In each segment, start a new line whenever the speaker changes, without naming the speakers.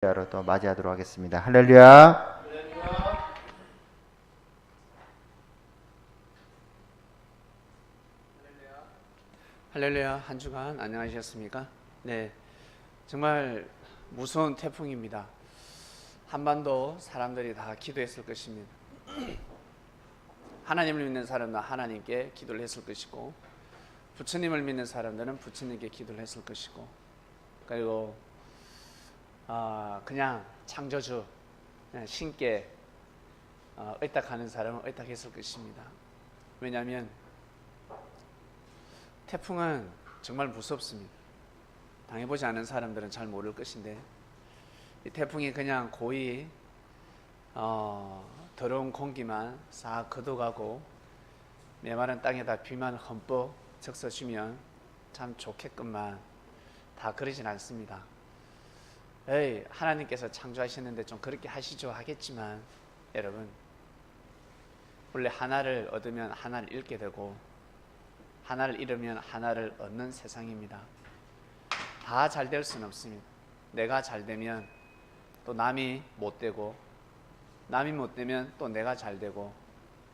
할렐루야로 또 맞이하도록 하겠습니다. 할렐루야.
할렐루야. 한 주간 안녕하셨습니까? 네, 정말 무서운 태풍입니다. 한반도 사람들이 다 기도했을 것입니다. 하나님을 믿는 사람은 하나님께 기도를 했을 것이고, 부처님을 믿는 사람들은 부처님께 기도를 했을 것이고, 그리고 그냥 창조주 그냥 신께 의탁하는 사람은 의탁했을 것입니다. 왜냐하면 태풍은 정말 무섭습니다. 당해보지 않은 사람들은 잘 모를 것인데, 이 태풍이 그냥 고이 더러운 공기만 싹 걷어가고 메마른 땅에다 비만 흠뻑 적셔주면 참 좋겠건만 다 그러진 않습니다. 에이, 하나님께서 창조하셨는데 좀 그렇게 하시죠 하겠지만, 여러분, 원래 하나를 얻으면 하나를 잃게 되고 하나를 잃으면 하나를 얻는 세상입니다. 다 잘 될 수는 없습니다. 내가 잘 되면 또 남이 못 되고, 남이 못 되면 또 내가 잘 되고,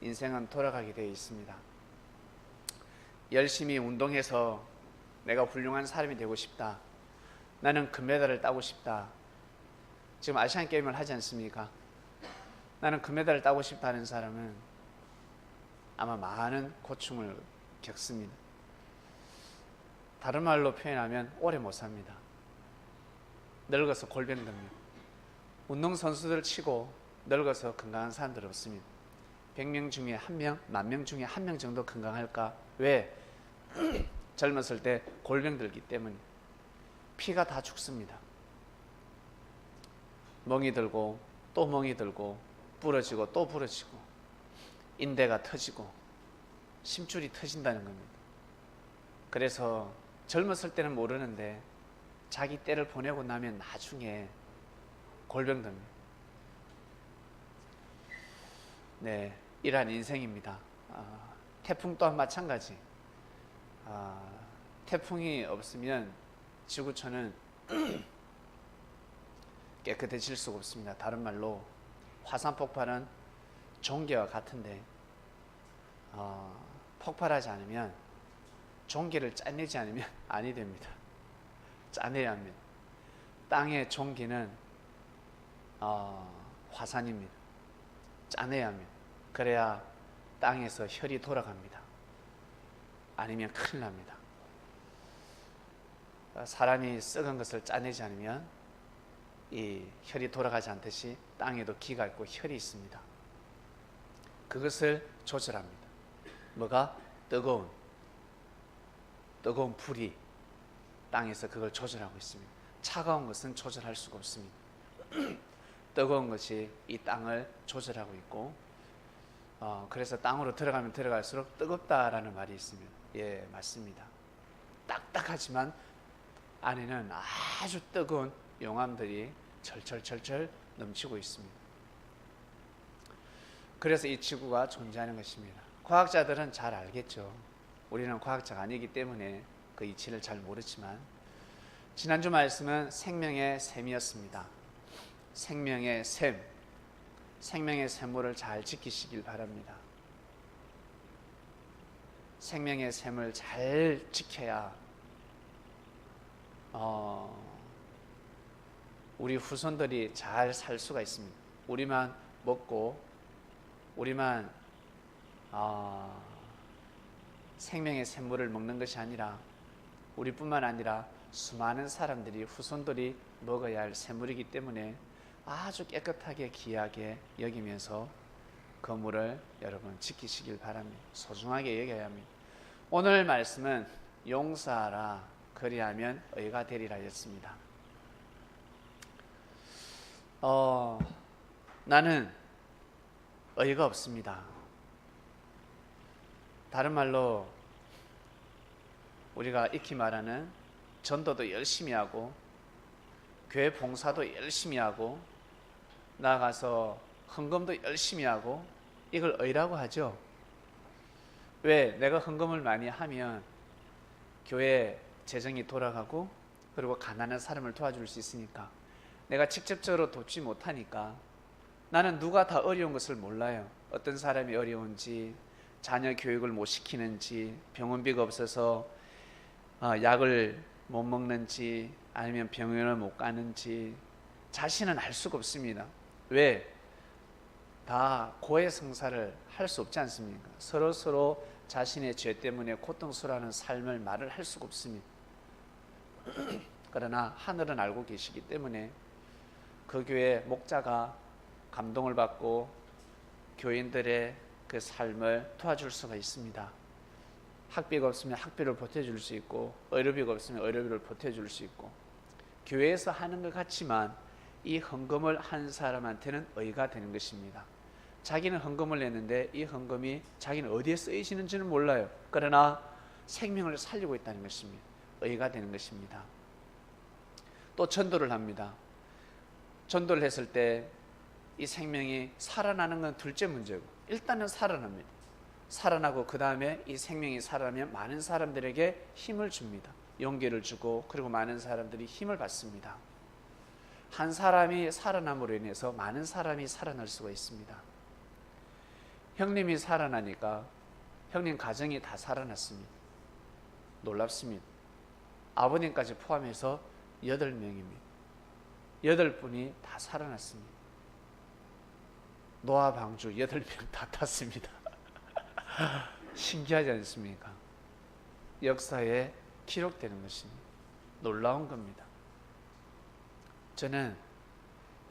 인생은 돌아가게 되어 있습니다. 열심히 운동해서 내가 훌륭한 사람이 되고 싶다, 나는 금메달을 따고 싶다. 지금 아시안 게임을 하지 않습니까? 나는 금메달을 따고 싶다는 사람은 아마 많은 고충을 겪습니다. 다른 말로 표현하면 오래 못 삽니다. 늙어서 골병듭니다. 운동선수들 치고 늙어서 건강한 사람들 없습니다. 100명 중에 1명, 10,000명 중에 1명 정도 건강할까? 왜? 젊었을 때 골병 들기 때문에. 피가 다 죽습니다. 멍이 들고 또 멍이 들고, 부러지고 또 부러지고, 인대가 터지고 심줄이 터진다는 겁니다. 그래서 젊었을 때는 모르는데 자기 때를 보내고 나면 나중에 골병듭니다. 네, 이러한 인생입니다. 태풍 또한 마찬가지. 태풍이 없으면 지구촌은 깨끗해질 수가 없습니다. 다른 말로 화산 폭발은 종기와 같은데, 폭발하지 않으면, 종기를 짜내지 않으면 아니 됩니다. 짜내야 합니다. 땅의 종기는 화산입니다. 짜내야 합니다. 그래야 땅에서 혈이 돌아갑니다. 아니면 큰일 납니다. 사람이 썩은 것을 짜내지 않으면 이 혈이 돌아가지 않듯이 땅에도 기가 있고 혈이 있습니다. 그것을 조절합니다. 뭐가? 뜨거운 불이 땅에서 그걸 조절하고 있습니다. 차가운 것은 조절할 수가 없습니다. 뜨거운 것이 이 땅을 조절하고 있고, 그래서 땅으로 들어가면 들어갈수록 뜨겁다라는 말이 있습니다. 예, 맞습니다. 딱딱하지만 안에는 아주 뜨거운 용암들이 철철철철 넘치고 있습니다. 그래서 이 지구가 존재하는 것입니다. 과학자들은 잘 알겠죠. 우리는 과학자가 아니기 때문에 그 이치를 잘 모르지만, 지난주 말씀은 생명의 샘이었습니다. 생명의 샘, 생명의 샘물을 잘 지키시길 바랍니다. 생명의 샘을 잘 지켜야 우리 후손들이 잘 살 수가 있습니다. 우리만 먹고 우리만 생명의 샘물을 먹는 것이 아니라, 우리뿐만 아니라 수많은 사람들이, 후손들이 먹어야 할 샘물이기 때문에 아주 깨끗하게 귀하게 여기면서 그 물을 여러분 지키시길 바랍니다. 소중하게 여겨야 합니다. 오늘 말씀은 용서하라, 그리하면 의가 되리라 였습니다. 나는 의가 없습니다. 다른 말로 우리가 익히 말하는 전도도 열심히 하고 교회 봉사도 열심히 하고 나아가서 헌금도 열심히 하고, 이걸 의라고 하죠. 왜? 내가 헌금을 많이 하면 교회 재정이 돌아가고, 그리고 가난한 사람을 도와줄 수 있으니까. 내가 직접적으로 돕지 못하니까 나는 누가 다 어려운 것을 몰라요. 어떤 사람이 어려운지, 자녀 교육을 못 시키는지, 병원비가 없어서 약을 못 먹는지, 아니면 병원을 못 가는지 자신은 알 수가 없습니다. 왜? 다 고해성사를 할 수 없지 않습니까? 서로 자신의 죄 때문에 고통스러워하는 삶을 말을 할 수가 없습니다. 그러나 하늘은 알고 계시기 때문에 그 교회 목자가 감동을 받고 교인들의 그 삶을 도와줄 수가 있습니다. 학비가 없으면 학비를 보태줄 수 있고, 의료비가 없으면 의료비를 보태줄 수 있고, 교회에서 하는 것 같지만 이 헌금을 한 사람한테는 의가 되는 것입니다. 자기는 헌금을 냈는데 이 헌금이 자기는 어디에 쓰이시는지는 몰라요. 그러나 생명을 살리고 있다는 것입니다. 의가 되는 것입니다. 또 전도를 합니다. 전도를 했을 때 이 생명이 살아나는 건 둘째 문제고, 일단은 살아납니다. 살아나고 그 다음에 이 생명이 살아나면 많은 사람들에게 힘을 줍니다. 용기를 주고, 그리고 많은 사람들이 힘을 받습니다. 한 사람이 살아남으로 인해서 많은 사람이 살아날 수가 있습니다. 형님이 살아나니까 형님 가정이 다 살아났습니다. 놀랍습니다. 아버님까지 포함해서 8명입니다. 8분이 다 살아났습니다. 노아 방주 8명 다 탔습니다. 신기하지 않습니까? 역사에 기록되는 것입니다. 놀라운 겁니다. 저는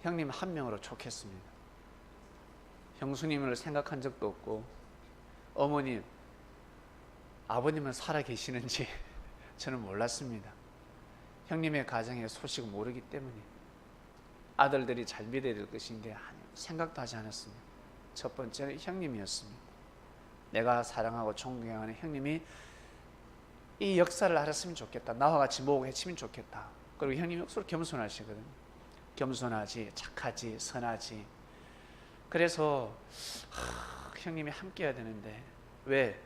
형님 한 명으로 족했습니다. 형수님을 생각한 적도 없고, 어머님, 아버님은 살아 계시는지 저는 몰랐습니다. 형님의 가정의 소식을 모르기 때문에 아들들이 잘 믿어야 될 것인데 생각도 하지 않았습니다. 첫 번째는 형님이었습니다. 내가 사랑하고 존경하는 형님이 이 역사를 알았으면 좋겠다. 나와 같이 모으고 해치면 좋겠다. 그리고 형님이 억수로 겸손하시거든요. 겸손하지, 착하지, 선하지. 그래서 형님이 함께 해야 되는데, 왜?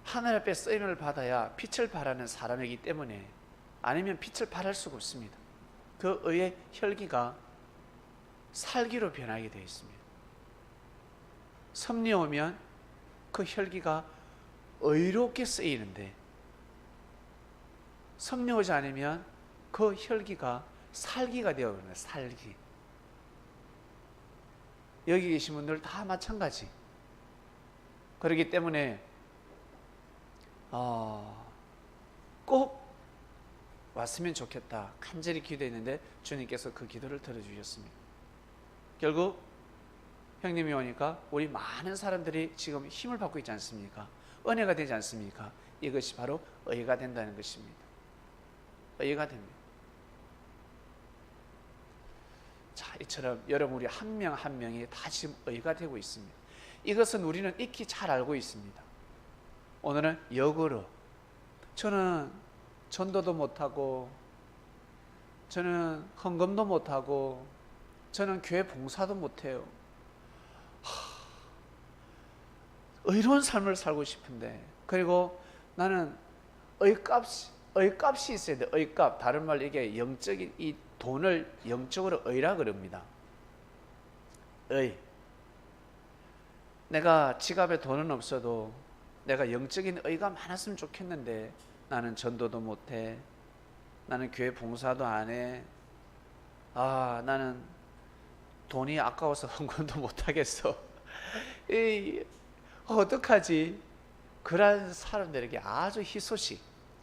하늘 앞에 쓰임을 받아야 빛을 발하는 사람이기 때문에, 아니면 빛을 발할 수가 없습니다. 그 의의 혈기가 살기로 변하게 되어 있습니다. 섭리 오면 그 혈기가 의롭게 쓰이는데, 섭리 오지 않으면 그 혈기가 살기가 되어버려요. 살기. 여기 계신 분들 다 마찬가지. 그렇기 때문에 꼭 왔으면 좋겠다 간절히 기도했는데 주님께서 그 기도를 들어주셨습니다. 결국 형님이 오니까 우리 많은 사람들이 지금 힘을 받고 있지 않습니까? 은혜가 되지 않습니까? 이것이 바로 의가 된다는 것입니다. 의가 됩니다. 자, 이처럼 여러분 우리 한 명 한 명이 다 지금 의가 되고 있습니다. 이것은 우리는 익히 잘 알고 있습니다. 오늘은 역으로, 저는 전도도 못하고, 저는 헌금도 못하고, 저는 교회 봉사도 못해요. 의로운 삶을 살고 싶은데, 그리고 나는 의값이 있어야 돼. 의값. 다른 말로 이게 영적인, 이 돈을 영적으로 의라 그럽니다. 의. 내가 지갑에 돈은 없어도 내가 영적인 의가 많았으면 좋겠는데, 나는 전도도 못해. 나는 교회 봉사도 안 해. 나는 돈이 아까워서 헌금도 못하겠어. 어떡하지? 그런 사람들에게 아주 희소식,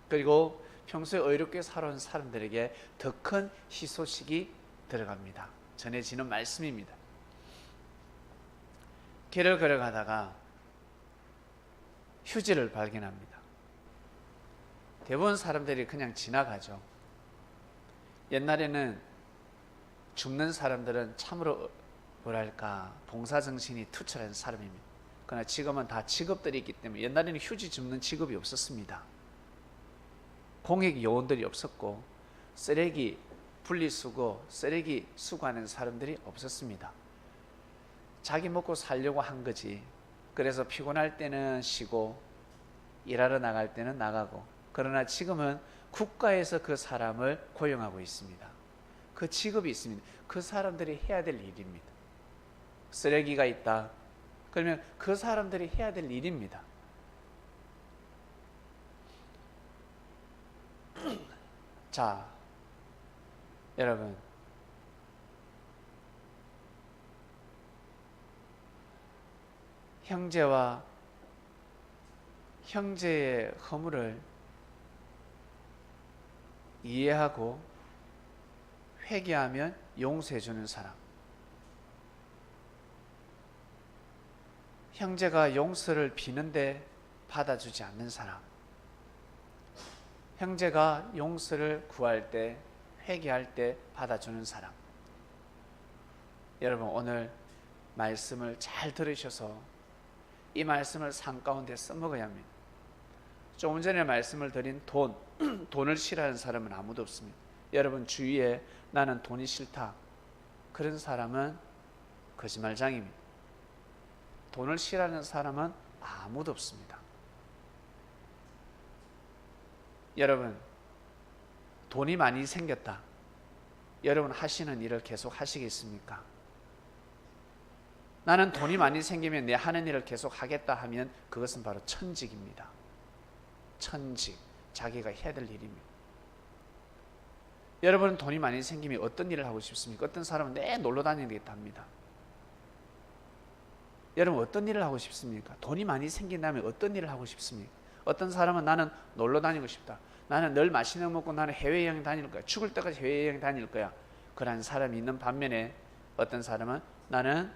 그리고 평소에 의롭게 살아온 사람들에게 더 큰 희소식이 들어갑니다. 전해지는 말씀입니다. 길을 걸어가다가 휴지를 발견합니다. 대부분 사람들이 그냥 지나가죠. 옛날에는 죽는 사람들은 참으로 뭐랄까 봉사정신이 투철한 사람입니다. 그러나 지금은 다 직업들이 있기 때문에, 옛날에는 휴지 줍는 직업이 없었습니다. 공익 요원들이 없었고, 쓰레기 분리수거, 쓰레기 수거하는 사람들이 없었습니다. 자기 먹고 살려고 한 거지. 그래서 피곤할 때는 쉬고 일하러 나갈 때는 나가고. 그러나 지금은 국가에서 그 사람을 고용하고 있습니다. 그 직업이 있습니다. 그 사람들이 해야 될 일입니다. 쓰레기가 있다. 그러면 그 사람들이 해야 될 일입니다. 자, 여러분, 형제와 형제의 허물을 이해하고 회개하면 용서해 주는 사람, 형제가 용서를 비는데 받아주지 않는 사람, 형제가 용서를 구할 때, 회개할 때 받아주는 사람. 여러분, 오늘 말씀을 잘 들으셔서 이 말씀을 삶 가운데 써먹어야 합니다. 조금 전에 말씀을 드린 돈을 싫어하는 사람은 아무도 없습니다. 여러분 주위에 나는 돈이 싫다, 그런 사람은 거짓말장입니다. 돈을 싫어하는 사람은 아무도 없습니다. 여러분, 돈이 많이 생겼다. 여러분 하시는 일을 계속 하시겠습니까? 나는 돈이 많이 생기면 내 하는 일을 계속 하겠다 하면 그것은 바로 천직입니다. 천직, 자기가 해야 될 일입니다. 여러분은 돈이 많이 생기면 어떤 일을 하고 싶습니까? 어떤 사람은 내 놀러 다니겠다 합니다. 여러분 어떤 일을 하고 싶습니까? 돈이 많이 생긴다면 어떤 일을 하고 싶습니까? 어떤 사람은 나는 놀러 다니고 싶다. 나는 늘 맛있는 거 먹고 나는 해외여행 다닐 거야. 죽을 때까지 해외여행 다닐 거야. 그런 사람이 있는 반면에 어떤 사람은 나는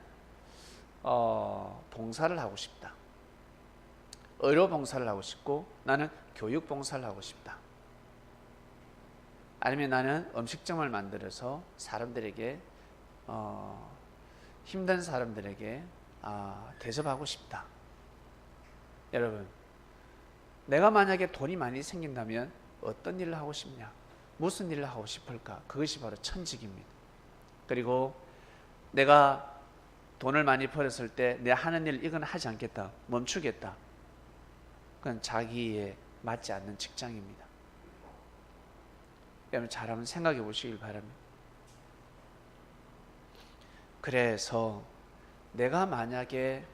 봉사를 하고 싶다. 의료 봉사를 하고 싶고 나는 교육 봉사를 하고 싶다. 아니면 나는 음식점을 만들어서 사람들에게 힘든 사람들에게 대접하고 싶다. 여러분, 내가 만약에 돈이 많이 생긴다면 어떤 일을 하고 싶냐? 무슨 일을 하고 싶을까? 그것이 바로 천직입니다. 그리고 내가 돈을 많이 벌었을 때 내 하는 일 이건 하지 않겠다, 멈추겠다. 그건 자기에 맞지 않는 직장입니다. 여러분 잘 한번 생각해 보시길 바랍니다. 그래서 내가 만약에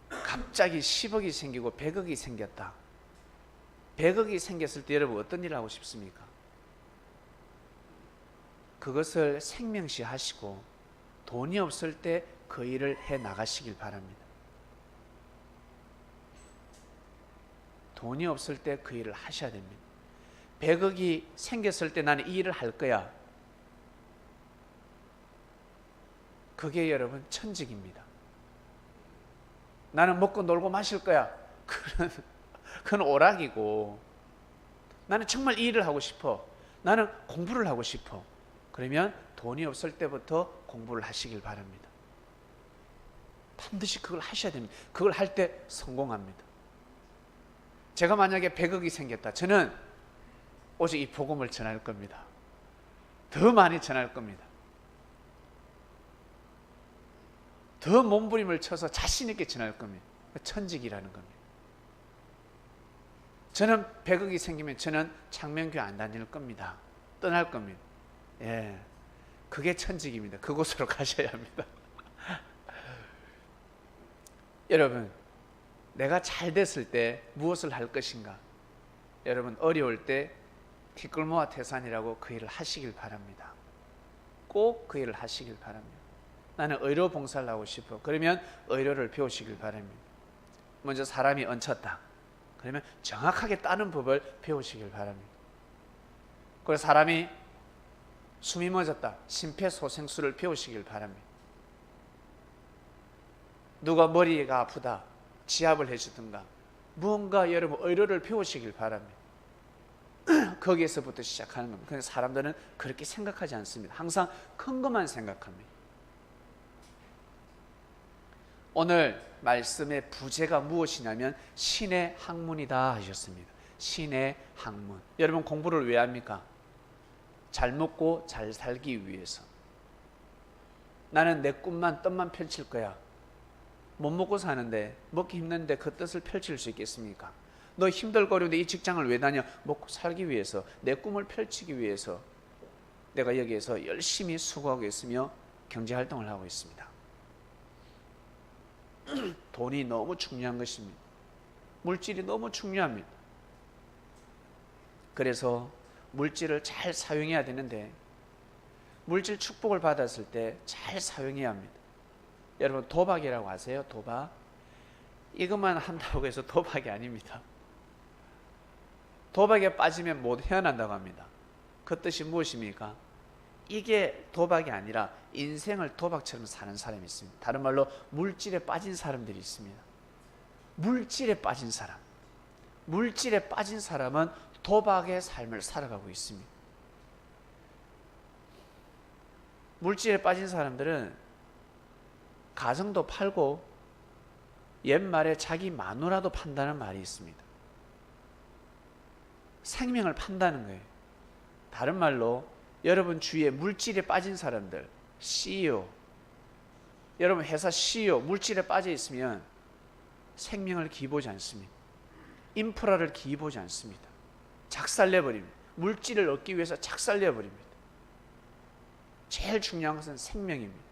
갑자기 10억이 생기고 100억이 생겼다. 100억이 생겼을 때 여러분 어떤 일을 하고 싶습니까? 그것을 생명시 하시고 돈이 없을 때 그 일을 해 나가시길 바랍니다. 돈이 없을 때 그 일을 하셔야 됩니다. 100억이 생겼을 때 나는 이 일을 할 거야. 그게 여러분 천직입니다. 나는 먹고 놀고 마실 거야. 그건 오락이고, 나는 정말 이 일을 하고 싶어. 나는 공부를 하고 싶어. 그러면 돈이 없을 때부터 공부를 하시길 바랍니다. 반드시 그걸 하셔야 됩니다. 그걸 할 때 성공합니다. 제가 만약에 100억이 생겼다. 저는 오직 이 복음을 전할 겁니다. 더 많이 전할 겁니다. 더 몸부림을 쳐서 자신 있게 전할 겁니다. 천직이라는 겁니다. 저는 100억이 생기면 저는 창명교회 안 다닐 겁니다. 떠날 겁니다. 예, 그게 천직입니다. 그곳으로 가셔야 합니다. 여러분, 내가 잘 됐을 때 무엇을 할 것인가? 여러분 어려울 때 티끌모아 태산이라고 그 일을 하시길 바랍니다. 꼭 그 일을 하시길 바랍니다. 나는 의료 봉사를 하고 싶어. 그러면 의료를 배우시길 바랍니다. 먼저 사람이 얹혔다. 그러면 정확하게 따는 법을 배우시길 바랍니다. 그리고 사람이 숨이 멎었다. 심폐소생술을 배우시길 바랍니다. 누가 머리가 아프다. 지압을 해주든가 무언가 여러분 의료를 배우시길 바랍니다. 거기에서부터 시작하는 겁니다. 그런데 사람들은 그렇게 생각하지 않습니다. 항상 큰 것만 생각합니다. 오늘 말씀의 부제가 무엇이냐면 신의 학문이다 하셨습니다. 신의 학문. 여러분 공부를 왜 합니까? 잘 먹고 잘 살기 위해서. 나는 내 꿈만 뜻만 펼칠 거야. 못 먹고 사는데, 먹기 힘든데 그 뜻을 펼칠 수 있겠습니까? 너 힘들거리는데 이 직장을 왜 다녀? 먹고 살기 위해서, 내 꿈을 펼치기 위해서 내가 여기에서 열심히 수고하고 있으며 경제활동을 하고 있습니다. 돈이 너무 중요한 것입니다. 물질이 너무 중요합니다. 그래서 물질을 잘 사용해야 되는데 물질 축복을 받았을 때 잘 사용해야 합니다. 여러분 도박이라고 아세요? 도박. 이것만 한다고 해서 도박이 아닙니다. 도박에 빠지면 못 헤어난다고 합니다. 그 뜻이 무엇입니까? 이게 도박이 아니라 인생을 도박처럼 사는 사람이 있습니다. 다른 말로 물질에 빠진 사람들이 있습니다. 물질에 빠진 사람. 물질에 빠진 사람은 도박의 삶을 살아가고 있습니다. 물질에 빠진 사람들은 가정도 팔고 옛말에 자기 마누라도 판다는 말이 있습니다. 생명을 판다는 거예요. 다른 말로 여러분 주위에 물질에 빠진 사람들, CEO, 여러분 회사 CEO 물질에 빠져 있으면 생명을 기보지 않습니다. 인프라를 기보지 않습니다. 작살내버립니다. 물질을 얻기 위해서 작살내버립니다. 제일 중요한 것은 생명입니다.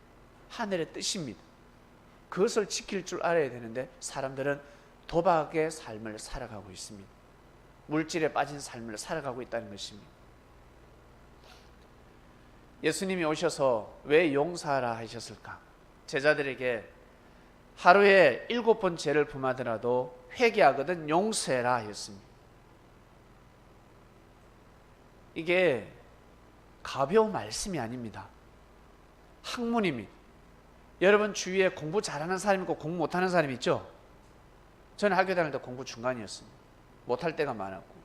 하늘의 뜻입니다. 그것을 지킬 줄 알아야 되는데 사람들은 도박의 삶을 살아가고 있습니다. 물질에 빠진 삶을 살아가고 있다는 것입니다. 예수님이 오셔서 왜 용서하라 하셨을까? 제자들에게 하루에 7번 죄를 범하더라도 회개하거든 용서해라 하셨습니다. 이게 가벼운 말씀이 아닙니다. 학문입니다. 여러분 주위에 공부 잘하는 사람 있고 공부 못하는 사람 있죠? 저는 학교 다닐 때 공부 중간이었습니다. 못할 때가 많았고.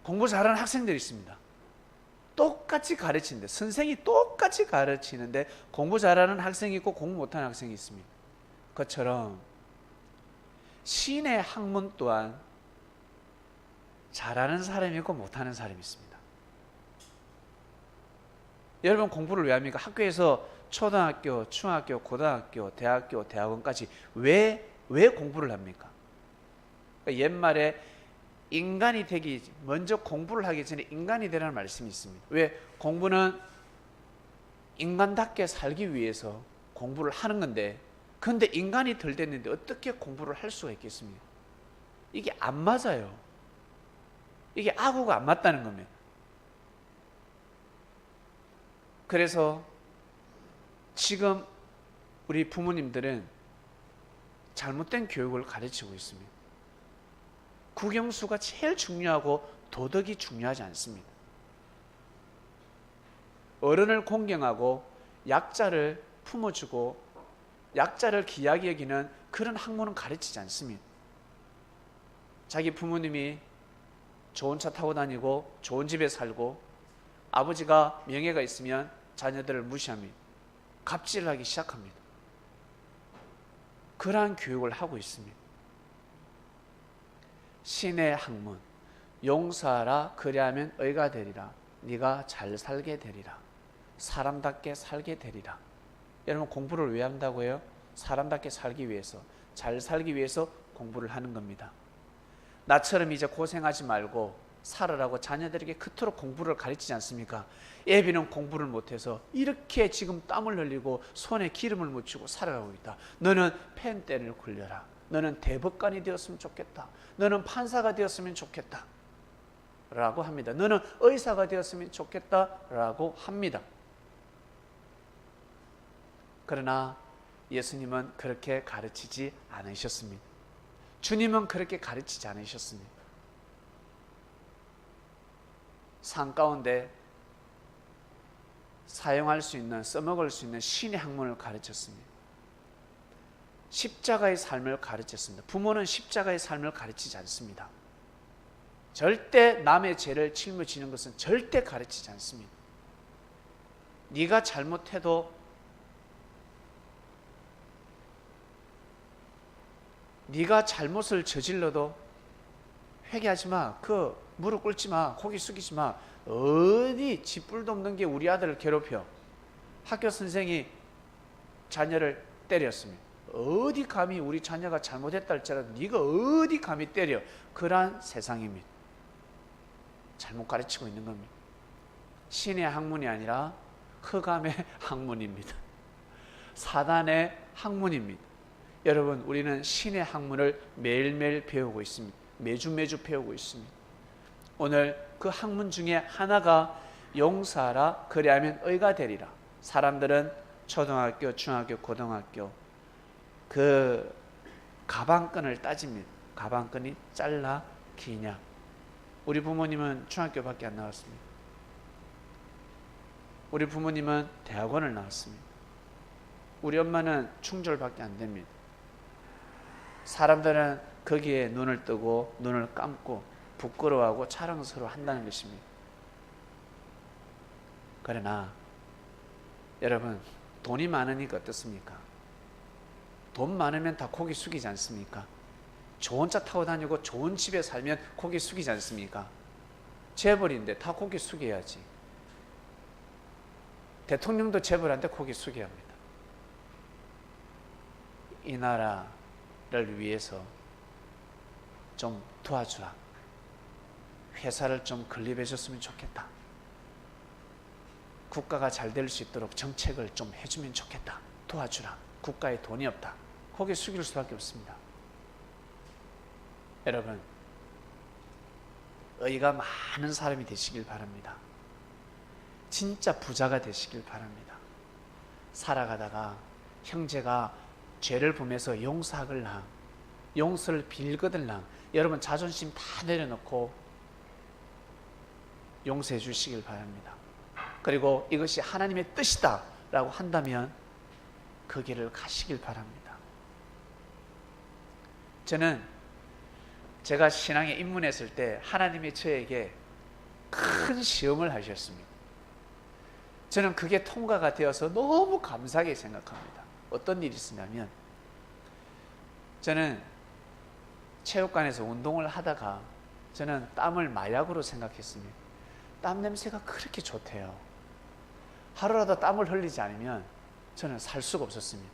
공부 잘하는 학생들이 있습니다. 똑같이 가르치는데, 선생이 똑같이 가르치는데 공부 잘하는 학생이 있고 공부 못하는 학생이 있습니다. 그것처럼 신의 학문 또한 잘하는 사람이 있고 못하는 사람이 있습니다. 여러분 공부를 왜 합니까? 학교에서 초등학교, 중학교, 고등학교, 대학교, 대학원까지 왜 공부를 합니까? 그러니까 옛말에 인간이 되기 먼저 공부를 하기 전에 인간이 되라는 말씀이 있습니다. 왜? 공부는 인간답게 살기 위해서 공부를 하는 건데, 그런데 인간이 덜 됐는데 어떻게 공부를 할 수가 있겠습니까? 이게 안 맞아요. 이게 아구가 안 맞다는 겁니다. 그래서 지금 우리 부모님들은 잘못된 교육을 가르치고 있습니다. 국영수가 제일 중요하고 도덕이 중요하지 않습니다. 어른을 공경하고 약자를 품어주고 약자를 귀하게 여기는 그런 학문은 가르치지 않습니다. 자기 부모님이 좋은 차 타고 다니고 좋은 집에 살고 아버지가 명예가 있으면 자녀들을 무시합니다. 갑질을 하기 시작합니다. 그러한 교육을 하고 있습니다. 신의 학문, 용서하라 그리하면 의가 되리라. 네가 잘 살게 되리라. 사람답게 살게 되리라. 여러분 공부를 왜 한다고요? 사람답게 살기 위해서, 잘 살기 위해서 공부를 하는 겁니다. 나처럼 이제 고생하지 말고 살으라고 자녀들에게 그토록 공부를 가르치지 않습니까? 애비는 공부를 못해서 이렇게 지금 땀을 흘리고 손에 기름을 묻히고 살아가고 있다. 너는 펜대를 굴려라. 너는 대법관이 되었으면 좋겠다. 너는 판사가 되었으면 좋겠다. 라고 합니다. 너는 의사가 되었으면 좋겠다. 라고 합니다. 그러나 예수님은 그렇게 가르치지 않으셨습니다. 주님은 그렇게 가르치지 않으셨습니다. 산 가운데 사용할 수 있는, 써먹을 수 있는 신의 학문을 가르쳤습니다. 십자가의 삶을 가르쳤습니다. 부모는 십자가의 삶을 가르치지 않습니다. 절대 남의 죄를 짊어지는 것은 절대 가르치지 않습니다. 네가 잘못해도 네가 잘못을 저질러도 회개하지 마. 그 무릎 꿇지 마. 고개 숙이지 마. 어디 쥐뿔도 없는 게 우리 아들을 괴롭혀. 학교 선생이 자녀를 때렸습니다. 어디 감히 우리 자녀가 잘못했다 할지라도 네가 어디 감히 때려. 그러한 세상입니다. 잘못 가르치고 있는 겁니다. 신의 학문이 아니라 흑암의 학문입니다. 사단의 학문입니다. 여러분, 우리는 신의 학문을 매일매일 배우고 있습니다. 매주 배우고 있습니다. 오늘 그 학문 중에 하나가 용서하라 그리하면 의가 되리라. 사람들은 초등학교, 중학교, 고등학교 그 가방끈을 따집니다. 가방끈이 짧나 기냐. 우리 부모님은 중학교밖에 안 나왔습니다. 우리 부모님은 대학원을 나왔습니다. 우리 엄마는 충졸밖에 안 됩니다. 사람들은 거기에 눈을 뜨고 눈을 감고 부끄러워하고 자랑스러워 한다는 것입니다. 그러나 여러분, 돈이 많으니까 어떻습니까? 돈 많으면 다 고개 숙이지 않습니까? 좋은 차 타고 다니고 좋은 집에 살면 고개 숙이지 않습니까? 재벌인데 다 고개 숙여야지. 대통령도 재벌한테 고개 숙여야 합니다. 이 나라를 위해서 좀 도와주라. 회사를 좀 건립해 줬으면 좋겠다. 국가가 잘 될 수 있도록 정책을 좀 해주면 좋겠다. 도와주라. 국가에 돈이 없다. 고개 숙일 수밖에 없습니다. 여러분, 의가 많은 사람이 되시길 바랍니다. 진짜 부자가 되시길 바랍니다. 살아가다가 형제가 죄를 범해서 용서하걸랑 용서를 빌거들랑 여러분 자존심 다 내려놓고 용서해 주시길 바랍니다. 그리고 이것이 하나님의 뜻이다 라고 한다면 그 길을 가시길 바랍니다. 저는 제가 신앙에 입문했을 때 하나님이 저에게 큰 시험을 하셨습니다. 저는 그게 통과가 되어서 너무 감사하게 생각합니다. 어떤 일이 있었냐면, 저는 체육관에서 운동을 하다가 저는 땀을 마약으로 생각했습니다. 땀 냄새가 그렇게 좋대요. 하루라도 땀을 흘리지 않으면 저는 살 수가 없었습니다.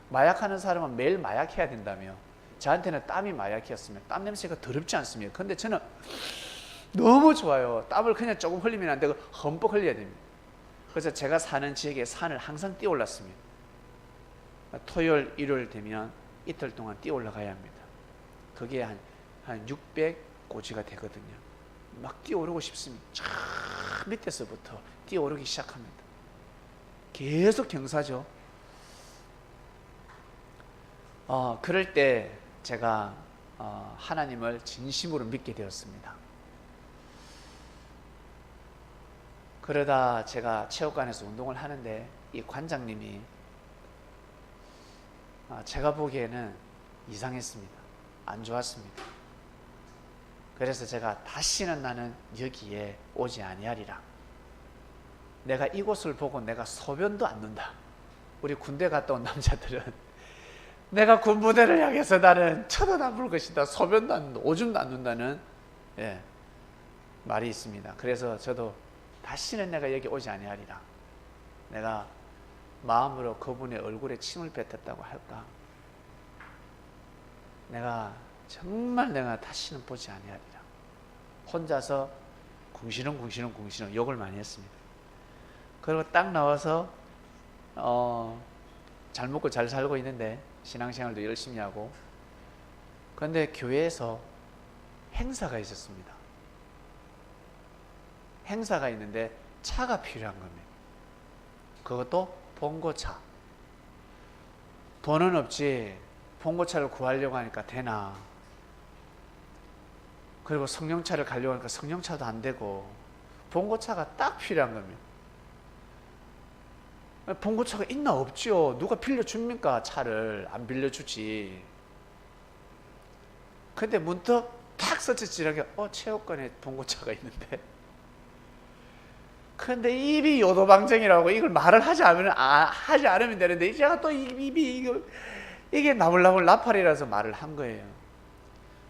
마약하는 사람은 매일 마약해야 된다며, 저한테는 땀이 마약이었으면 땀 냄새가 더럽지 않습니다. 근데 저는 너무 좋아요. 땀을 그냥 조금 흘리면 안 되고 흠뻑 흘려야 됩니다. 그래서 제가 사는 지역에 산을 항상 뛰어 올랐습니다. 토요일, 일요일 되면 이틀 동안 뛰어 올라가야 합니다. 그게 한 600고지가 되거든요. 막 뛰어 오르고 싶습니다. 저 밑에서부터 뛰어 오르기 시작합니다. 계속 경사죠. 그럴 때 제가 하나님을 진심으로 믿게 되었습니다. 그러다 제가 체육관에서 운동을 하는데 이 관장님이 제가 보기에는 이상했습니다. 안 좋았습니다. 그래서 제가 다시는 나는 여기에 오지 아니하리라. 내가 이곳을 보고 내가 소변도 안 눈다. 우리 군대 갔다 온 남자들은 내가 군부대를 향해서 나는 쳐다도 안 볼 것이다. 소변도 안, 오줌도 안 눈다는 말이 있습니다. 그래서 저도 다시는 내가 여기 오지 아니하리라. 내가 마음으로 그분의 얼굴에 침을 뱉었다고 할까? 내가 정말 내가 다시는 보지 아니하리라. 혼자서 궁시렁 욕을 많이 했습니다. 그리고 딱 나와서 잘 먹고 잘 살고 있는데 신앙생활도 열심히 하고, 그런데 교회에서 행사가 있었습니다. 행사가 있는데 차가 필요한 겁니다. 그것도 봉고차. 돈은 없지 봉고차를 구하려고 하니까 되나. 그리고 성령차를 가려고 하니까 성령차도 안 되고 봉고차가 딱 필요한 겁니다. 봉고차가 있나 없죠. 누가 빌려줍니까? 차를 안 빌려주지. 근데 문득 탁 서치지르게 체육관에 봉고차가 있는데, 근데 입이 요도방정이라고 이걸 말을 하지 않으면 되는데 제가 또 입이 이게 나불나불 나팔이라서 말을 한 거예요.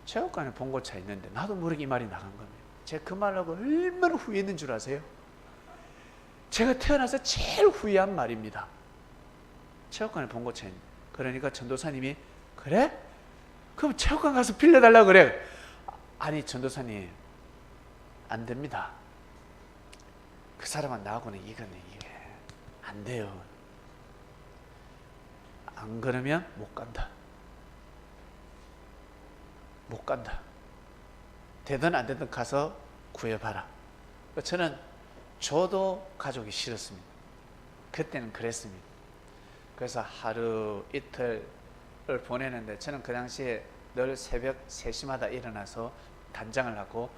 체육관에 봉고차 있는데 나도 모르게 이 말이 나간 겁니다. 제가 그 말하고 얼마나 후회했는 줄 아세요? 제가 태어나서 제일 후회한 말입니다. 체육관에 봉고차 있는데 그러니까 전도사님이 그래? 그럼 체육관 가서 빌려달라 그래. 아니 전도사님 안 됩니다. 그 사람은 나하고는 이게 안 돼요. 안 그러면 못 간다. 못 간다. 되든 안 되든 가서 구해봐라. 저는 저도 가족이 싫었습니다. 그때는 그랬습니다. 그래서 하루 이틀을 보내는데 저는 그 당시에 늘 새벽 3시마다 일어나서 단장을 하고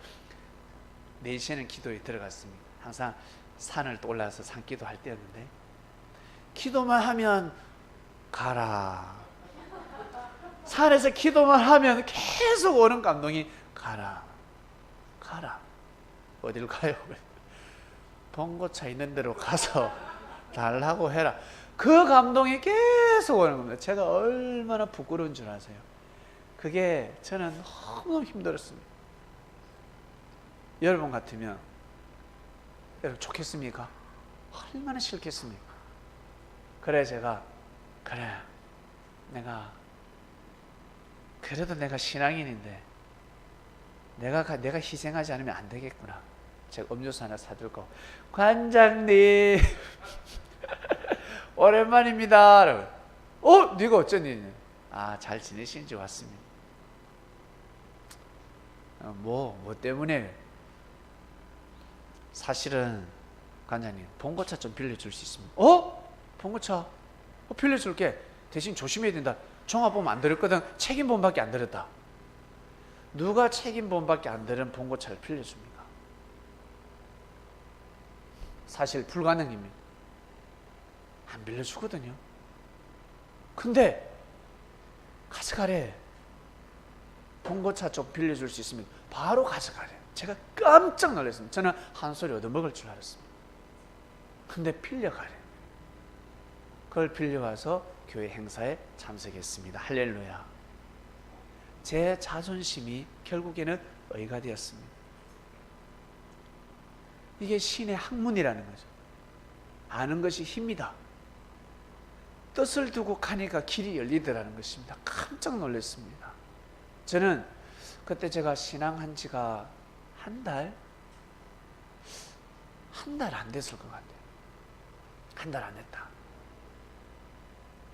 4시에는 기도에 들어갔습니다. 항상 산을 또 올라서 산기도 할 때였는데 기도만 하면 가라. 산에서 기도만 하면 계속 오는 감동이 가라. 어딜 가요? 봉고차 있는 데로 가서 달라고 해라. 그 감동이 계속 오는 겁니다. 제가 얼마나 부끄러운 줄 아세요? 그게 저는 너무 힘들었습니다. 여러분 같으면 여러분 좋겠습니까? 얼마나 싫겠습니까? 그래 제가 그래도 내가 신앙인인데 내가 희생하지 않으면 안 되겠구나. 제가 음료수 하나 사들고 관장님 오랜만입니다. 네가 어쩌니? 잘 지내시는지 왔습니다. 뭐 때문에? 사실은 관장님 봉고차 좀 빌려줄 수 있습니까? 봉고차? 빌려줄게. 대신 조심해야 된다. 종합보험 안 들었거든. 책임보험밖에 안 들었다. 누가 책임보험밖에 안 들은 봉고차를 빌려줍니까? 사실 불가능입니다. 안 빌려주거든요. 근데 가져가래. 봉고차 좀 빌려줄 수 있으면 바로 가져가래. 제가 깜짝 놀랐습니다. 저는 한 소리 얻어먹을 줄 알았습니다. 근데 빌려가래. 그걸 빌려와서 교회 행사에 참석했습니다. 할렐루야. 제 자존심이 결국에는 의가 되었습니다. 이게 신의 학문이라는 거죠. 아는 것이 힘이다. 뜻을 두고 가니까 길이 열리더라는 것입니다. 깜짝 놀랐습니다. 저는 그때 제가 신앙한 지가 한 달 안 됐을 것 같아요. 한 달 안 됐다.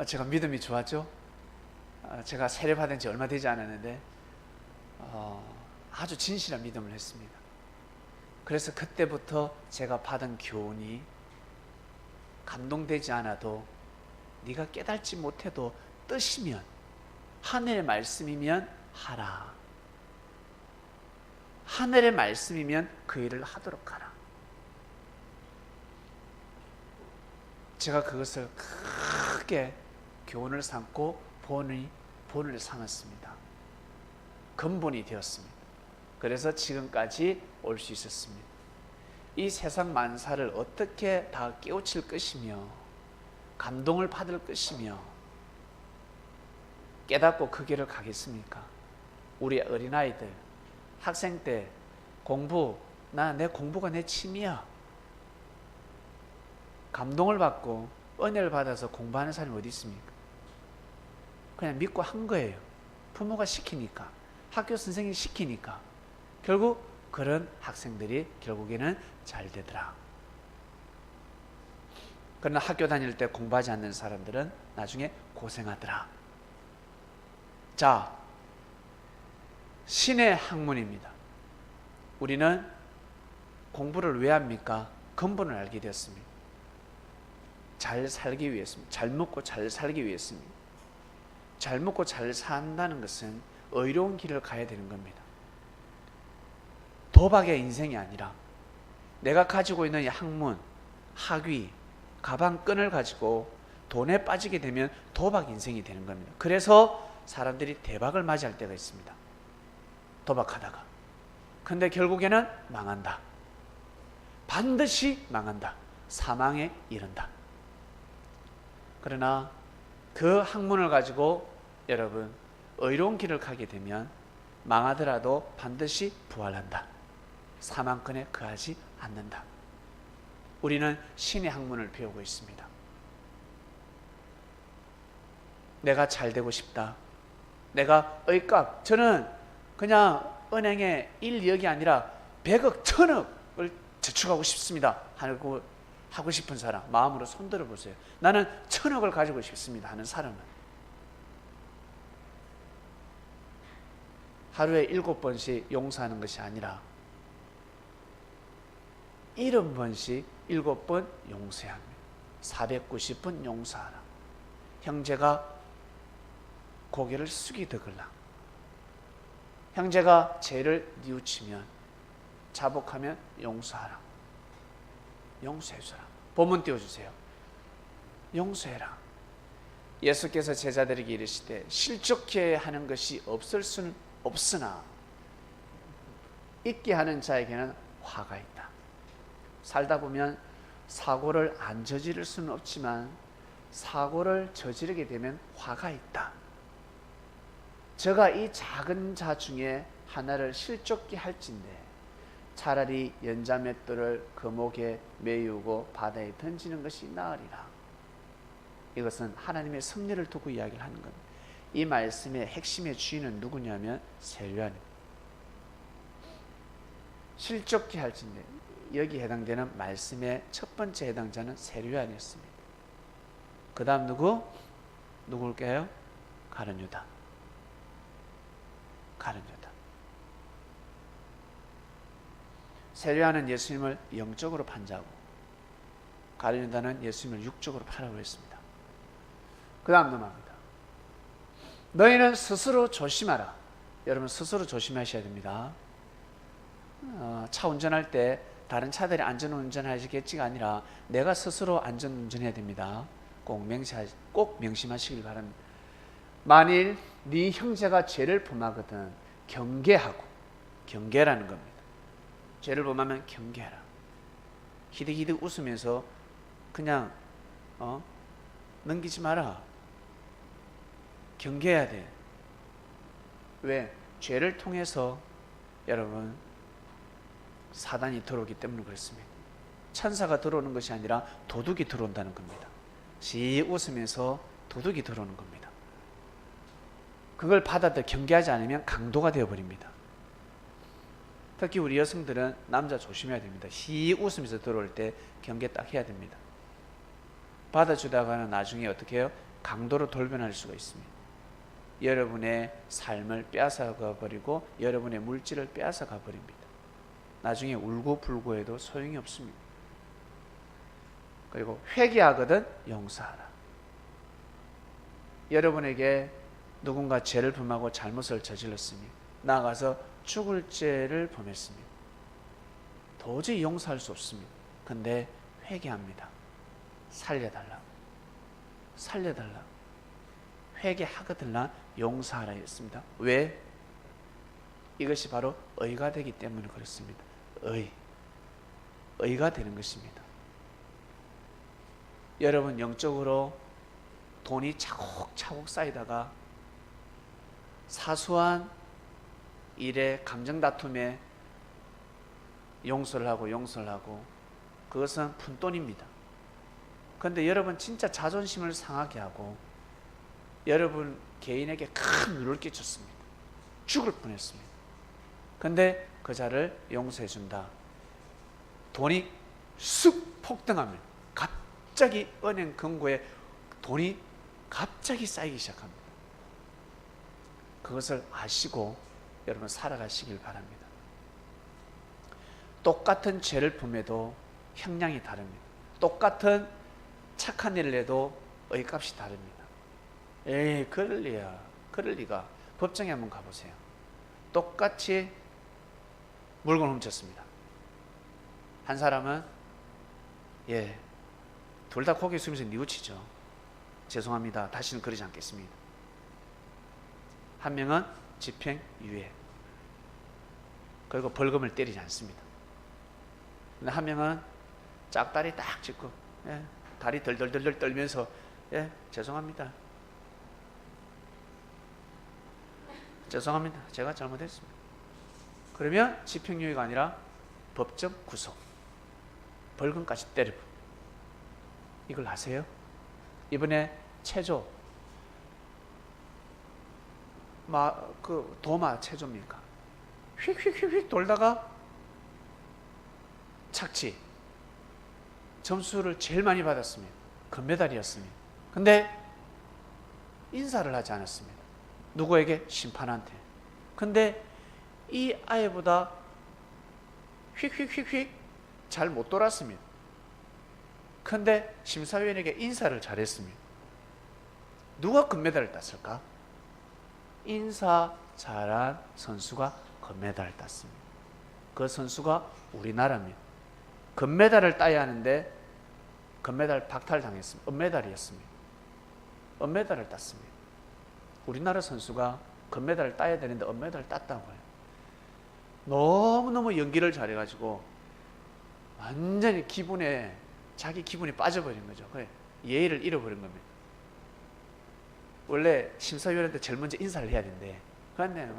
제가 믿음이 좋았죠. 제가 세례받은 지 얼마 되지 않았는데 아주 진실한 믿음을 했습니다. 그래서 그때부터 제가 받은 교훈이 감동되지 않아도 네가 깨달지 못해도 뜻이면 하늘의 말씀이면 하라. 하늘의 말씀이면 그 일을 하도록 하라. 제가 그것을 크게 교훈을 삼고 본을 삼았습니다. 근본이 되었습니다. 그래서 지금까지 올 수 있었습니다. 이 세상 만사를 어떻게 다 깨우칠 것이며 감동을 받을 것이며 깨닫고 그 길을 가겠습니까? 우리 어린아이들 학생 때 공부, 내 공부가 내 취미야. 감동을 받고 은혜를 받아서 공부하는 사람이 어디 있습니까? 그냥 믿고 한 거예요. 부모가 시키니까, 학교 선생님이 시키니까. 결국 그런 학생들이 결국에는 잘 되더라. 그러나 학교 다닐 때 공부하지 않는 사람들은 나중에 고생하더라. 자, 신의 학문입니다. 우리는 공부를 왜 합니까? 근본을 알게 되었습니다. 잘 살기 위해서입니다. 잘 먹고 잘 살기 위해서입니다. 잘 먹고 잘 산다는 것은 의로운 길을 가야 되는 겁니다. 도박의 인생이 아니라 내가 가지고 있는 이 학문, 학위, 가방끈을 가지고 돈에 빠지게 되면 도박 인생이 되는 겁니다. 그래서 사람들이 대박을 맞이할 때가 있습니다. 도박하다가. 근데 결국에는 망한다. 반드시 망한다. 사망에 이른다. 그러나 그 학문을 가지고 여러분 의로운 길을 가게 되면 망하더라도 반드시 부활한다. 사망권에 거하지 않는다. 우리는 신의 학문을 배우고 있습니다. 내가 잘 되고 싶다. 내가 의값, 저는 그냥 은행에 1, 2억이 아니라 100억, 1000억을 저축하고 싶습니다 하고 싶은 사람 마음으로 손들어 보세요. 나는 1000억을 가지고 싶습니다 하는 사람은 하루에 7번씩 용서하는 것이 아니라 70번씩 7번 용서해야 합니다. 490번 용서하라. 형제가 고개를 숙이더글라. 형제가 죄를 뉘우치면 자복하면 용서하라. 용서해주라. 본문 띄워주세요. 용서해라. 예수께서 제자들에게 이르시되 실족해 하는 것이 없을 수는 없으나 있게 하는 자에게는 화가 있다. 살다 보면 사고를 안 저지를 수는 없지만 사고를 저지르게 되면 화가 있다. 저가 이 작은 자 중에 하나를 실족게 할진대 차라리 연자맷돌을 그 목에 메우고 바다에 던지는 것이 나으리라. 이것은 하나님의 섭리를 두고 이야기를 하는 겁니다. 이 말씀의 핵심의 주인은 누구냐면 세류안입니다. 실족게 할진대 여기 해당되는 말씀의 첫 번째 해당자는 세류안이었습니다. 그 다음 누굴까요? 가룟 유다. 세류안은 예수님을 영적으로 판자고 가룟 유다는 예수님을 육적으로 팔아고 했습니다. 그 다음 넘어갑니다. 너희는 스스로 조심하라. 여러분 스스로 조심하셔야 됩니다. 차 운전할 때 다른 차들이 안전운전하시겠지가 아니라 내가 스스로 안전운전해야 됩니다. 꼭 명심하시길 바랍니다. 만일 네 형제가 죄를 범하거든 경계하고, 경계라는 겁니다. 죄를 범하면 경계하라. 히득히득 웃으면서 그냥 넘기지 마라. 경계해야 돼. 왜? 죄를 통해서 여러분 사단이 들어오기 때문에 그렇습니다. 천사가 들어오는 것이 아니라 도둑이 들어온다는 겁니다. 시 웃으면서 도둑이 들어오는 겁니다. 그걸 받아들 경계하지 않으면 강도가 되어버립니다. 특히 우리 여성들은 남자 조심해야 됩니다. 시 웃으면서 들어올 때 경계 딱 해야 됩니다. 받아주다가는 나중에 어떻게 해요? 강도로 돌변할 수가 있습니다. 여러분의 삶을 빼앗아가 버리고 여러분의 물질을 빼앗아가 버립니다. 나중에 울고불고해도 소용이 없습니다. 그리고 회개하거든 용서하라. 여러분에게 누군가 죄를 범하고 잘못을 저질렀으니 나아가서 죽을 죄를 범했습니다. 도저히 용서할 수 없습니다. 근데 회개합니다. 살려달라. 회개하거든나 용서하라 했습니다. 왜? 이것이 바로 의가 되기 때문에 그렇습니다. 의가 되는 것입니다. 여러분 영적으로 돈이 차곡차곡 쌓이다가 사소한 일에 감정 다툼에 용서를 하고 그것은 푼돈입니다. 그런데 여러분 진짜 자존심을 상하게 하고 여러분 개인에게 큰 누를 끼쳤습니다. 죽을 뻔했습니다. 그런데 그 자를 용서해 준다. 돈이 쑥 폭등하면 갑자기 은행 금고에 돈이 갑자기 쌓이기 시작합니다. 그것을 아시고 여러분 살아가시길 바랍니다. 똑같은 죄를 범해도 형량이 다릅니다. 똑같은 착한 일을 해도 의값이 다릅니다. 그럴 리가. 법정에 한번 가보세요. 똑같이 물건 훔쳤습니다. 한 사람은 둘 다 고개 숙이면서 뉘우치죠. 죄송합니다. 다시는 그러지 않겠습니다. 한 명은 집행유예, 그리고 벌금을 때리지 않습니다. 근데 한 명은 짝다리 딱 짚고 다리 덜덜덜 떨면서 죄송합니다. 제가 잘못했습니다. 그러면 집행유예가 아니라 법정 구속, 벌금까지 때리고. 이걸 아세요? 이번에 체조 그 도마 체조입니까? 휙휙휙휙 돌다가 착지. 점수를 제일 많이 받았습니다. 금메달이었습니다. 근데 인사를 하지 않았습니다. 누구에게? 심판한테. 근데 이 아이보다 휙휙휙휙 잘 못 돌았습니다. 근데 심사위원에게 인사를 잘했습니다. 누가 금메달을 땄을까? 인사 잘한 선수가 금메달을 땄습니다. 그 선수가 우리나라입니다. 금메달을 따야 하는데 금메달 박탈당했습니다. 은메달이었습니다. 은메달을 땄습니다. 우리나라 선수가 금메달을 따야 되는데 은메달을 땄다고요. 너무너무 연기를 잘해가지고 완전히 자기 기분에 빠져버린 거죠. 그래, 예의를 잃어버린 겁니다. 원래 심사위원한테 제일 먼저 인사를 해야 된대. 그런데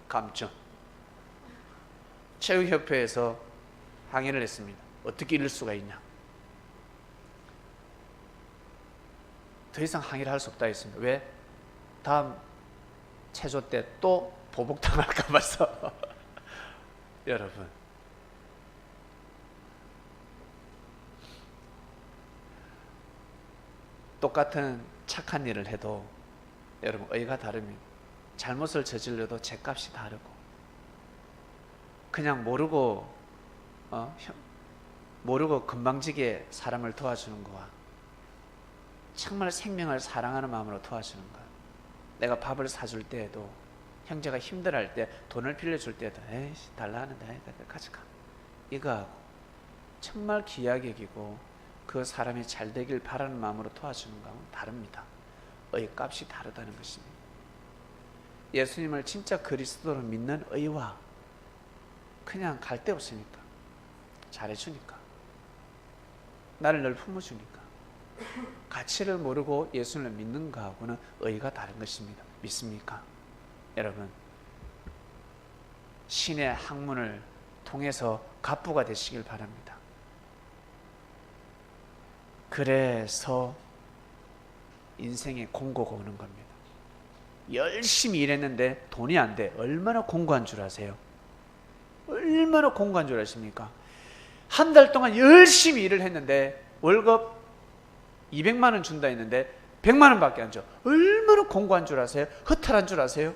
감점. 체육협회에서 항의를 했습니다. 어떻게 이럴 수가 있냐. 더 이상 항의를 할 수 없다 했습니다. 왜? 다음 체조 때 또 보복당할까 봐서. 여러분, 똑같은 착한 일을 해도 여러분 의가 다릅니다. 잘못을 저질러도 죄값이 다르고, 그냥 모르고 건방지게 사람을 도와주는 거와 정말 생명을 사랑하는 마음으로 도와주는 것. 내가 밥을 사줄 때에도, 형제가 힘들어할 때, 돈을 빌려줄 때에도 에이씨 달라 하는데 가져가, 이거하고 정말 귀하게 여기고 그 사람이 잘 되길 바라는 마음으로 도와주는 거하고는 다릅니다. 의값이 다르다는 것입니다. 예수님을 진짜 그리스도로 믿는 의와 그냥 갈 데 없으니까 잘해주니까, 나를 늘 품어주니까, 가치를 모르고 예수를 믿는 거하고는 의가 다른 것입니다. 믿습니까? 여러분, 신의 학문을 통해서 갑부가 되시길 바랍니다. 그래서 인생에 공고가 오는 겁니다. 열심히 일했는데 돈이 안 돼. 얼마나 공고한 줄 아세요? 얼마나 공고한 줄 아십니까? 한 달 동안 열심히 일을 했는데 월급 200만 원 준다 했는데 100만 원밖에 안 줘. 얼마나 공고한 줄 아세요? 허탈한 줄 아세요?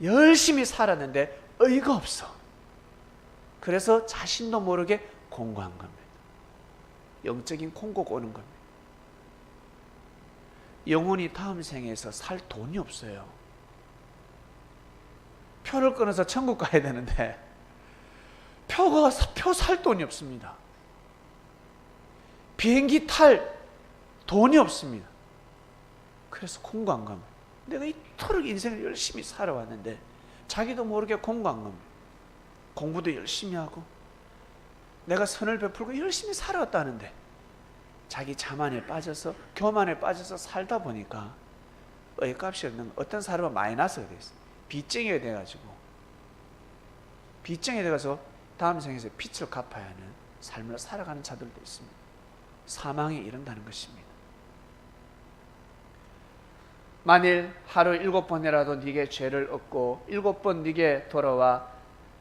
열심히 살았는데 의의가 없어. 그래서 자신도 모르게 공고한 겁니다. 영적인 공고가 오는 겁니다. 영혼이 다음 생에서 살 돈이 없어요. 표를 끊어서 천국 가야 되는데 표 살 돈이 없습니다. 비행기 탈 돈이 없습니다. 그래서 공고한 겁니다. 내가 이토록 인생을 열심히 살아왔는데 자기도 모르게 공고한 겁니다. 공부도 열심히 하고 내가 선을 베풀고 열심히 살아왔다는데 자기 자만에 빠져서, 교만에 빠져서 살다 보니까 의값이 없는, 어떤 사람은 마이너스가 되어 있어요. 빚쟁이가 돼가지고, 빚쟁이가 돼가서 다음 생에서 빚을 갚아야 하는 삶을 살아가는 자들도 있습니다. 사망에 이른다는 것입니다. 만일 하루 7번이라도 네게 죄를 얻고 7번 네게 돌아와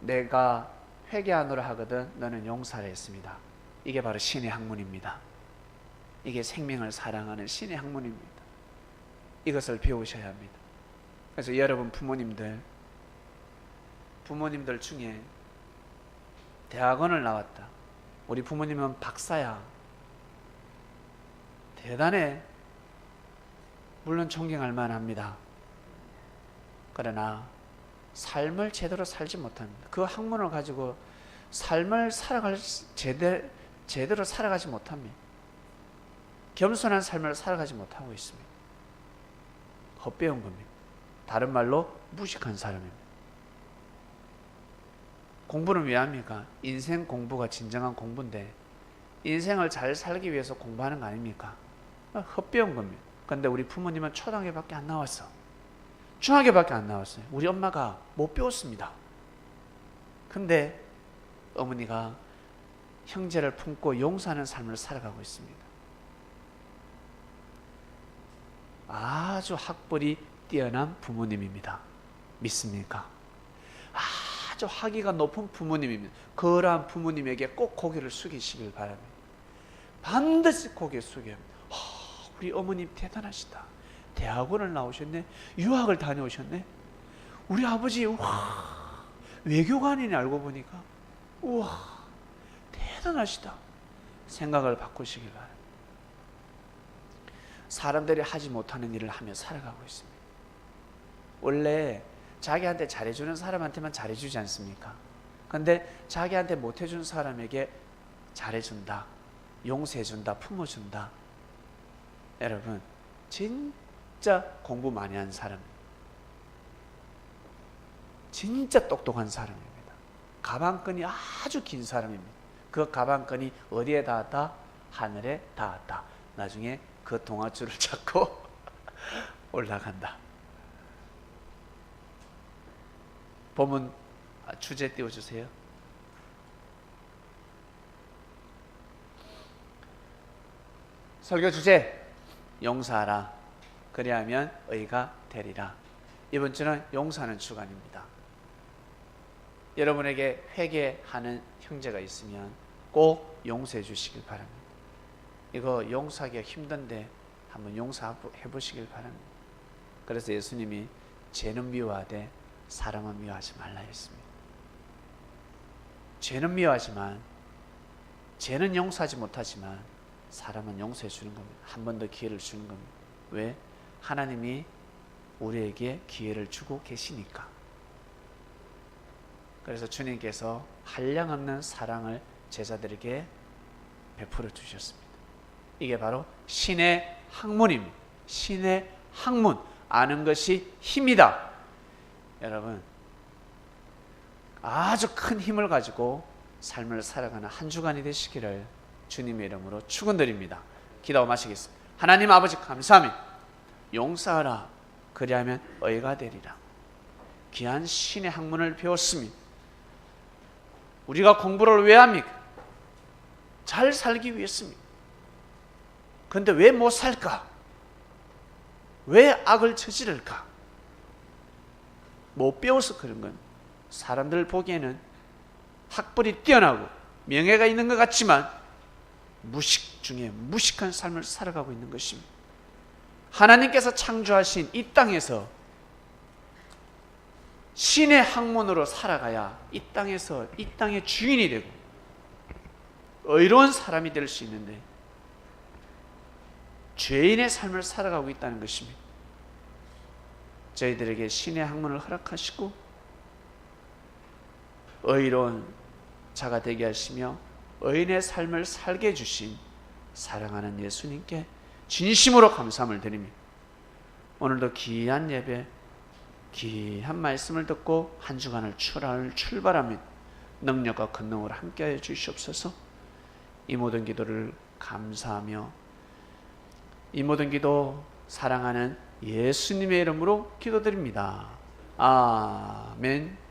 내가 회개하노라 하거든 너는 용서를 했습니다. 이게 바로 신의 학문입니다. 이게 생명을 사랑하는 신의 학문입니다. 이것을 배우셔야 합니다. 그래서 여러분 부모님들 중에 대학원을 나왔다. 우리 부모님은 박사야. 대단해. 물론 존경할 만합니다. 그러나 삶을 제대로 살지 못합니다. 그 학문을 가지고 삶을 제대로 살아가지 못합니다. 겸손한 삶을 살아가지 못하고 있습니다. 헛배운 겁니다. 다른 말로 무식한 사람입니다. 공부는 왜 합니까? 인생 공부가 진정한 공부인데 인생을 잘 살기 위해서 공부하는 거 아닙니까? 헛배운 겁니다. 그런데 우리 부모님은 초등학교밖에 안 나왔어. 중학교밖에 안 나왔어요. 우리 엄마가 못 배웠습니다. 근데 어머니가 형제를 품고 용서하는 삶을 살아가고 있습니다. 아주 학벌이 뛰어난 부모님입니다. 믿습니까? 아주 학위가 높은 부모님입니다. 그러한 부모님에게 꼭 고개를 숙이시길 바랍니다. 반드시 고개 숙여야 합니다. 우리 어머님 대단하시다. 대학원을 나오셨네. 유학을 다녀오셨네. 우리 아버지 외교관이네. 알고 보니까 우와 대단하시다. 생각을 바꾸시길 바랍니다. 사람들이 하지 못하는 일을 하며 살아가고 있습니다. 원래 자기한테 잘해주는 사람한테만 잘해주지 않습니까? 근데 자기한테 못해준 사람에게 잘해준다, 용서해준다, 품어준다. 여러분 진짜 공부 많이 한 사람, 진짜 똑똑한 사람입니다. 가방끈이 아주 긴 사람입니다. 그 가방끈이 어디에 닿았다? 하늘에 닿았다. 나중에 그 동아줄을 잡고 올라간다. 본문 주제 띄워주세요. 설교 주제 용서하라. 그리하면 의가 되리라. 이번 주는 용서하는 주간입니다. 여러분에게 회개하는 형제가 있으면 꼭 용서해 주시길 바랍니다. 이거 용서하기가 힘든데 한번 용서해 보시길 바랍니다. 그래서 예수님이 죄는 미워하되 사람은 미워하지 말라 했습니다. 죄는 미워하지만, 죄는 용서하지 못하지만 사람은 용서해 주는 겁니다. 한 번 더 기회를 주는 겁니다. 왜? 하나님이 우리에게 기회를 주고 계시니까. 그래서 주님께서 한량없는 사랑을 제자들에게 베풀어 주셨습니다. 이게 바로 신의 학문입니다. 신의 학문. 아는 것이 힘이다. 여러분 아주 큰 힘을 가지고 삶을 살아가는 한 주간이 되시기를 주님의 이름으로 축원드립니다. 기도하고 마치겠습니다. 하나님 아버지 감사합니다. 용서하라. 그리하면 의가 되리라. 귀한 신의 학문을 배웠습니다. 우리가 공부를 왜 합니까? 잘 살기 위해서입니다. 그런데 왜 못 살까? 왜 악을 저지를까? 못 배워서 그런 건 사람들 보기에는 학벌이 뛰어나고 명예가 있는 것 같지만 무식 중에 무식한 삶을 살아가고 있는 것입니다. 하나님께서 창조하신 이 땅에서 신의 학문으로 살아가야 이 땅에서 이 땅의 주인이 되고 의로운 사람이 될 수 있는데 죄인의 삶을 살아가고 있다는 것입니다. 저희들에게 신의 학문을 허락하시고 의로운 자가 되게 하시며 의인의 삶을 살게 해주신 사랑하는 예수님께 진심으로 감사함을 드립니다. 오늘도 귀한 예배, 귀한 말씀을 듣고 한 주간을 출발합니다. 능력과 권능으로 함께하여 주시옵소서. 이 모든 기도를 감사하며 이 모든 기도 사랑하는 예수님의 이름으로 기도드립니다. 아멘.